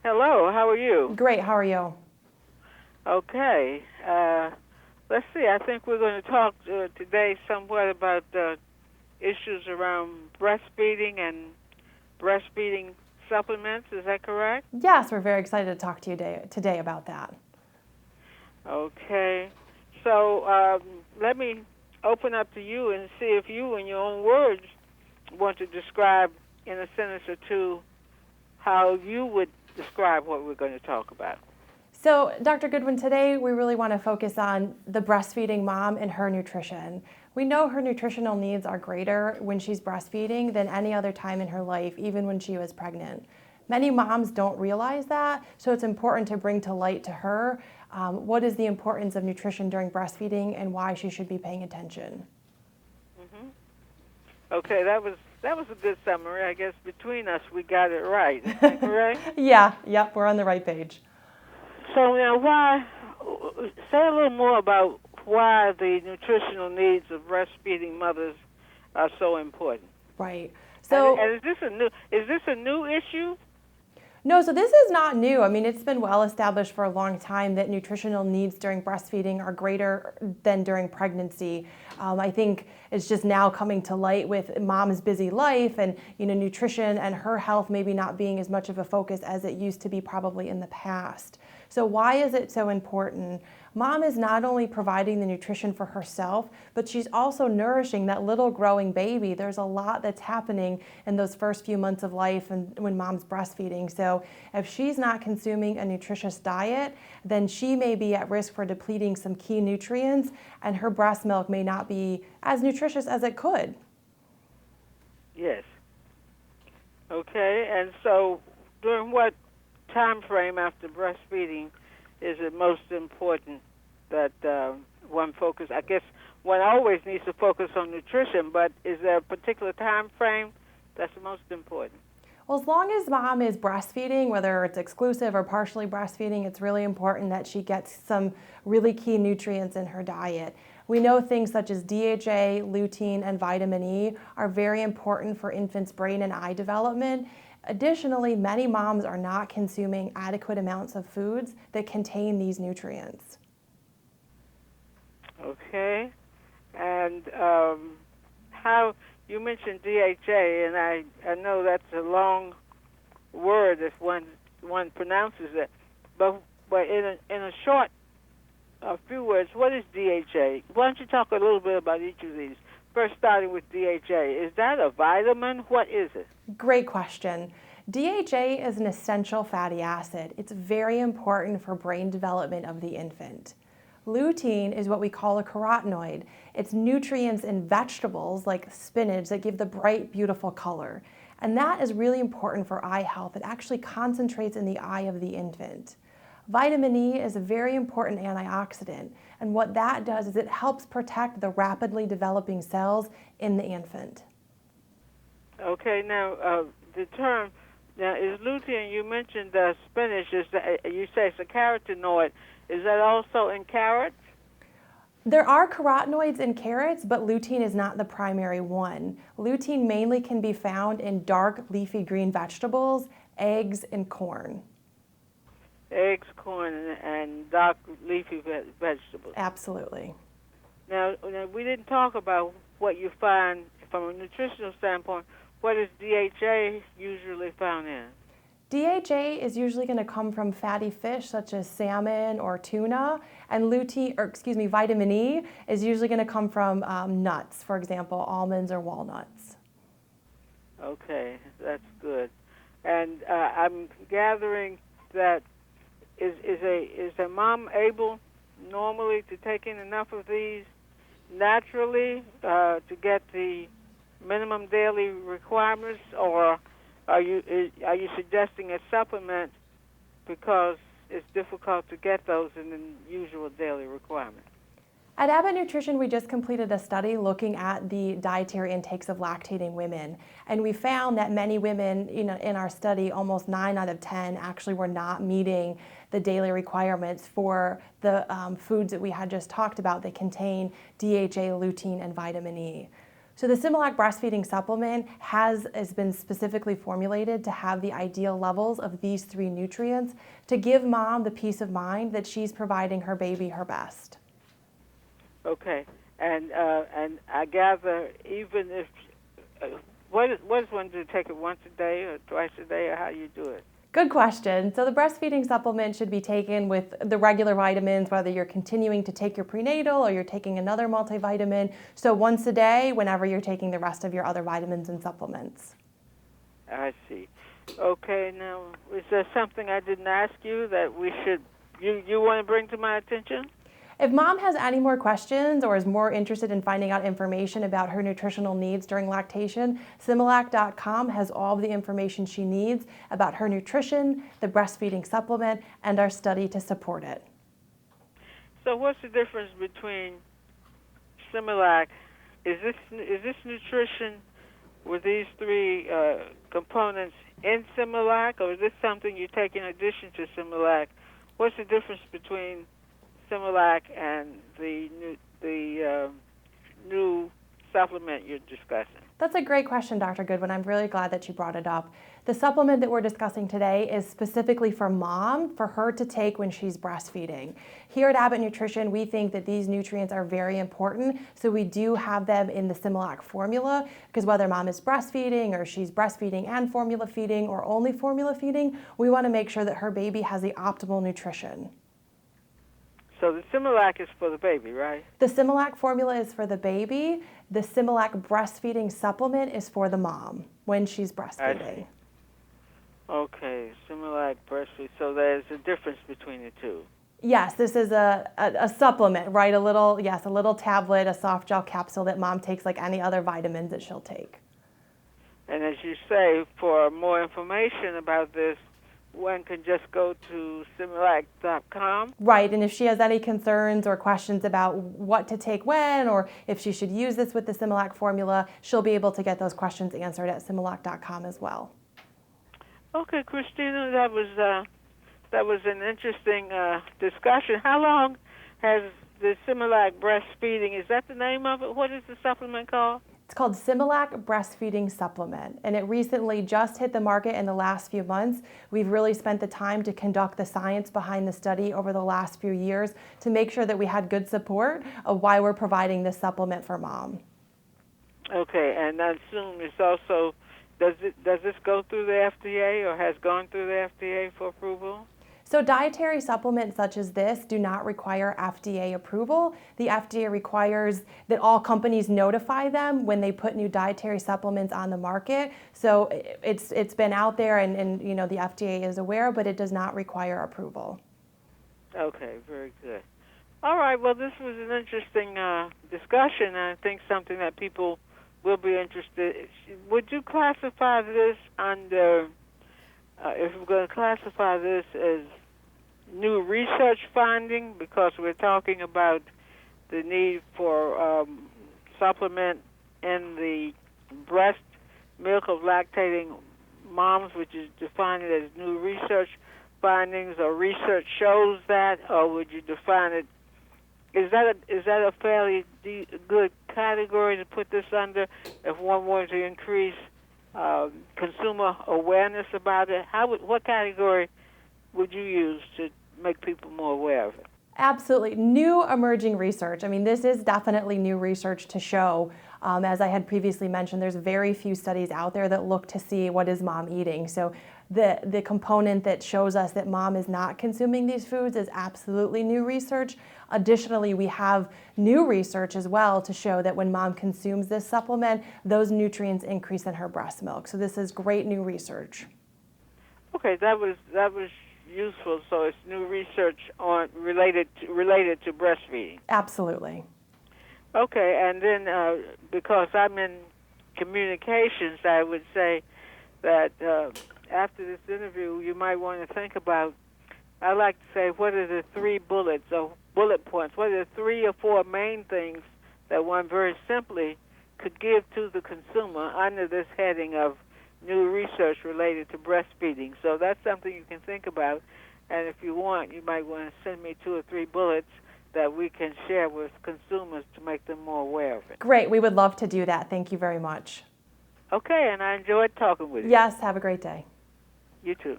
Hello, how are you? Great, how are you? Okay. Let's see. I think we're going to talk today somewhat about issues around breastfeeding and breastfeeding supplements. Is that correct? Yes, we're very excited to talk to you today about that. Okay. So let me open up to you and see if you, in your own words, want to describe in a sentence or two how you would describe what we're going to talk about. So, Dr. Goodwin, today we really want to focus on the breastfeeding mom and her nutrition. We know her nutritional needs are greater when she's breastfeeding than any other time in her life, even when she was pregnant. Many moms don't realize that, so it's important to bring to light to her what is the importance of nutrition during breastfeeding and why she should be paying attention. Mm-hmm. Okay, that was a good summary. I guess between us we got it right. Is that correct? Yep, we're on the right page. So now, say a little more about why the nutritional needs of breastfeeding mothers are so important. Right. So, and is this a new issue? No, so this is not new. I mean, it's been well established for a long time that nutritional needs during breastfeeding are greater than during pregnancy. I think it's just now coming to light with mom's busy life and nutrition and her health maybe not being as much of a focus as it used to be probably in the past. So why is it so important? Mom is not only providing the nutrition for herself, but she's also nourishing that little growing baby. There's a lot that's happening in those first few months of life and when mom's breastfeeding. So if she's not consuming a nutritious diet, then she may be at risk for depleting some key nutrients, and her breast milk may not be as nutritious as it could. Yes. Okay, and so during what time frame after breastfeeding is it most important that one focus? I guess one always needs to focus on nutrition, but is there a particular time frame that's the most important? Well, as long as mom is breastfeeding, whether it's exclusive or partially breastfeeding, it's really important that she gets some really key nutrients in her diet. We know things such as DHA, lutein, and vitamin E are very important for infants' brain and eye development. Additionally, many moms are not consuming adequate amounts of foods that contain these nutrients. Okay. And how you mentioned DHA, and I know that's a long word if one pronounces it, but in a short few words, what is DHA? Why don't you talk a little bit about each of these? First, starting with DHA, is that a vitamin? What is it? Great question. DHA is an essential fatty acid. It's very important for brain development of the infant. Lutein is what we call a carotenoid. It's nutrients in vegetables like spinach that give the bright, beautiful color. And that is really important for eye health. It actually concentrates in the eye of the infant. Vitamin E is a very important antioxidant, and what that does is it helps protect the rapidly developing cells in the infant. Okay, now the term now is lutein. You mentioned spinach. You say it's a carotenoid. Is that also in carrots? There are carotenoids in carrots, but lutein is not the primary one. Lutein mainly can be found in dark leafy green vegetables, eggs, and corn. Eggs, corn, and dark leafy vegetables. Absolutely. Now, we didn't talk about what you find from a nutritional standpoint. What is DHA usually found in? DHA is usually going to come from fatty fish such as salmon or tuna, and vitamin E is usually going to come from nuts, for example, almonds or walnuts. Okay, that's good. And I'm gathering that is a mom able normally to take in enough of these naturally to get the minimum daily requirements, or are you suggesting a supplement because it's difficult to get those in the usual daily requirement? At Abbott Nutrition, we just completed a study looking at the dietary intakes of lactating women. And we found that many women, in our study, almost 9 out of 10 actually were not meeting the daily requirements for the foods that we had just talked about that contain DHA, lutein, and vitamin E. So the Similac breastfeeding supplement has been specifically formulated to have the ideal levels of these 3 nutrients to give mom the peace of mind that she's providing her baby her best. Okay, and I gather even if what is one, do you take it once a day or twice a day, or how you do it? Good question. So the breastfeeding supplement should be taken with the regular vitamins, whether you're continuing to take your prenatal or you're taking another multivitamin. So once a day, whenever you're taking the rest of your other vitamins and supplements. I see. Okay, now, is there something I didn't ask you that you want to bring to my attention? If mom has any more questions or is more interested in finding out information about her nutritional needs during lactation, Similac.com has all of the information she needs about her nutrition, the breastfeeding supplement, and our study to support it. So what's the difference between Similac? Is this nutrition with these 3 components in Similac, or is this something you take in addition to Similac? What's the difference between Similac and the new supplement you're discussing? That's a great question, Dr. Goodwin. I'm really glad that you brought it up. The supplement that we're discussing today is specifically for mom, for her to take when she's breastfeeding. Here at Abbott Nutrition, we think that these nutrients are very important, so we do have them in the Similac formula, because whether mom is breastfeeding or she's breastfeeding and formula feeding or only formula feeding, we want to make sure that her baby has the optimal nutrition. So the Similac is for the baby, right? The Similac formula is for the baby. The Similac breastfeeding supplement is for the mom when she's breastfeeding. Okay, Similac breastfeed. So there's a difference between the 2. Yes, this is a supplement, right? A little tablet, a soft gel capsule that mom takes like any other vitamins that she'll take. And as you say, for more information about this, one can just go to Similac.com. Right, and if she has any concerns or questions about what to take when, or if she should use this with the Similac formula, she'll be able to get those questions answered at Similac.com as well. Okay, Christina, that was an interesting discussion. How long has the Similac breastfeeding, is that the name of it? What is the supplement called? It's called Similac Breastfeeding Supplement, and it recently just hit the market in the last few months. We've really spent the time to conduct the science behind the study over the last few years to make sure that we had good support of why we're providing this supplement for mom. Okay, and I assume it's also, does this go through the FDA or has gone through the FDA for approval? So dietary supplements such as this do not require FDA approval. The FDA requires that all companies notify them when they put new dietary supplements on the market. So it's been out there and you know the FDA is aware, but it does not require approval. Okay, very good. All right, well, this was an interesting discussion, and I think something that people will be interested. Would you classify this under, if we're going to classify this as new research finding, because we're talking about the need for supplement in the breast milk of lactating moms, which is defined as new research findings, or research shows that, or would you define it? Is that a fairly good category to put this under if one wanted to increase consumer awareness about it? What category would you use to make people more aware of it? Absolutely. New emerging research. I mean, this is definitely new research to show. As I had previously mentioned, there's very few studies out there that look to see what is mom eating. So the component that shows us that mom is not consuming these foods is absolutely new research. Additionally, we have new research as well to show that when mom consumes this supplement, those nutrients increase in her breast milk. So this is great new research. Okay, that was useful. So it's new research on related to breastfeeding. Absolutely. Okay, and then because I'm in communications, I would say that after this interview, you might want to think about, I like to say, what are the 3 bullets or bullet points? What are the 3 or 4 main things that one very simply could give to the consumer under this heading of new research related to breastfeeding? So that's something you can think about. And if you want, you might want to send me 2 or 3 bullets, that we can share with consumers to make them more aware of it. Great. We would love to do that. Thank you very much. Okay, and I enjoyed talking with you. Yes, have a great day. You too.